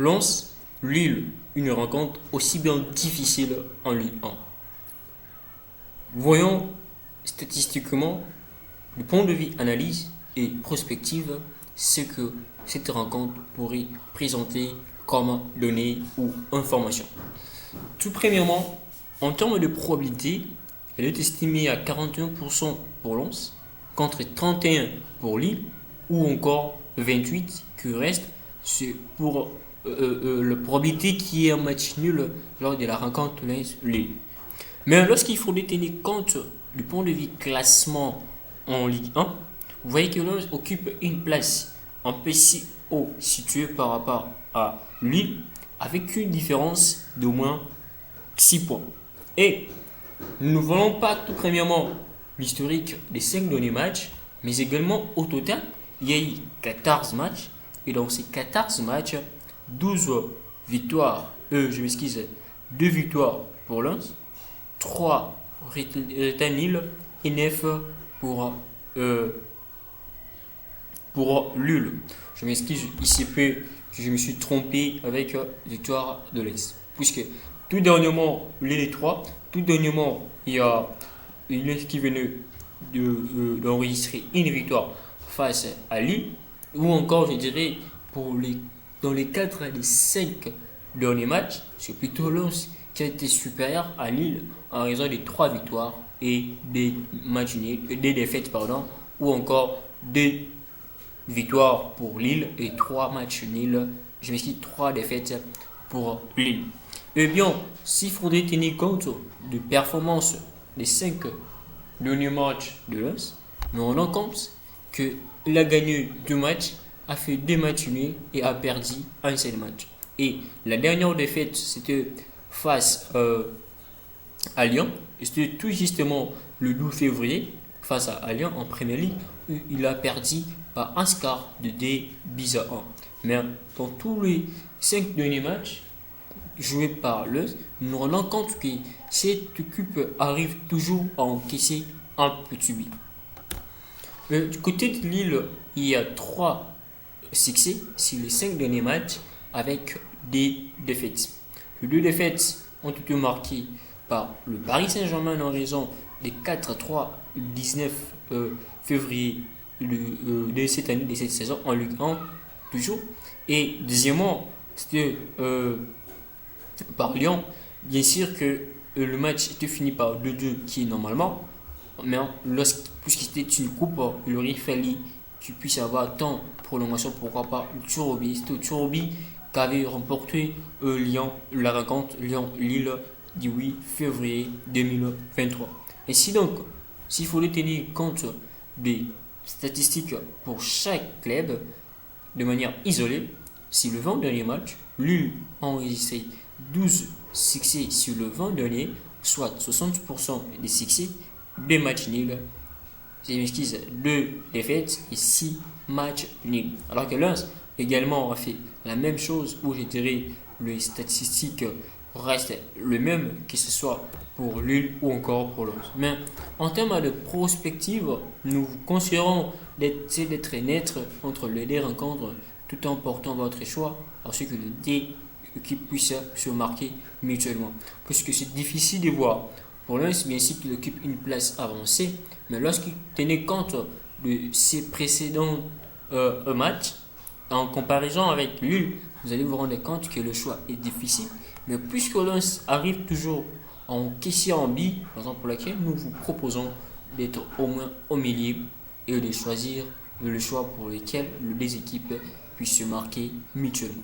Lens, Lille, une rencontre aussi bien difficile en Ligue 1. Voyons statistiquement, du point de vue analyse et prospective, ce que cette rencontre pourrait présenter comme données ou informations. Tout premièrement, en termes de probabilité, elle est estimée à 41% pour Lens, contre 31% pour Lille, ou encore 28% qui reste pour la probabilité qui est un match nul lors de la rencontre Lens-Lille. Mais lorsqu'il faut tenir compte du point de vue classement en Ligue 1, vous voyez que Lens occupe une place un peu si haut située par rapport à Lille, avec une différence d'au moins 6 points. Et nous ne voulons pas tout premièrement l'historique des 5 derniers matchs, mais également au total, il y a eu 14 matchs. Et dans ces 14 matchs, 12 victoires, 2 victoires pour Lens, 3 résultats nuls et 9 pour Lille. Je m'excuse, il se peut que je me suis trompé avec victoire de l'Est. Puisque tout dernièrement, les 3, tout dernièrement, il y a une qui venait d'enregistrer une victoire face à Lille. Ou encore, je dirais, dans les 4 des 5 derniers matchs, c'est plutôt Lens qui a été supérieur à Lille en raison des 3 victoires et des matchs nuls, des défaites, pardon, ou encore des victoires pour Lille et 3 matchs nuls. Je m'excuse, 3 défaites pour Lille. Eh bien, s'il faudrait tenir compte de performances des 5 derniers matchs de Lens, nous rendons compte qu'il a gagné 2 matchs, a fait 2 matchs nuls et a perdu un seul match. Et la dernière défaite, c'était face à Lyon. Et c'était tout justement le 12 février face à Lyon en Première Ligue où il a perdu par un score de 2 buts à 1. Mais dans tous les 5 derniers matchs joués par Lens, nous nous rendons compte que cette équipe arrive toujours à encaisser un petit but. Du côté de Lille, il y a 3 succès sur les 5 derniers matchs avec des défaites. Les 2 défaites ont été marquées par le Paris Saint-Germain en raison des 4-3 le 19 février de cette année, de cette saison en Ligue 1 toujours. Et deuxièmement, c'était par Lyon. Bien sûr que le match était fini par 2-2 qui est normalement, mais puisque c'était une coupe, il aurait fallu qu'il puisse avoir tant prolongation, pourquoi pas le Turobi. C'était au Turobi qu'avait remporté Lyon, la rencontre Lyon-Lille du 8 février 2023. Et si donc, s'il fallait tenir compte des statistiques pour chaque club de manière isolée, si le 20 dernier match, Lille a enregistré 12 succès sur le 20 dernier, soit 60% des succès, 2 matchs nuls, 2 défaites et 6 matchs nuls. Alors que Lens également a fait la même chose où je dirais les statistiques restent les mêmes que ce soit pour Lille ou encore pour Lens. Mais en termes de prospective, nous considérons d'être net entre les 2 rencontres tout en portant votre choix à ce que les 2 équipes puissent se marquer mutuellement. Puisque c'est difficile de voir. Pour Lens, bien sûr qu'il occupe une place avancée, mais lorsqu'il tenait compte de ses précédents matchs, en comparaison avec Lille, vous allez vous rendre compte que le choix est difficile. Mais puisque Lens arrive toujours en question en bi, raison pour laquelle nous vous proposons d'être au moins au milieu et de choisir le choix pour lequel les équipes puissent se marquer mutuellement.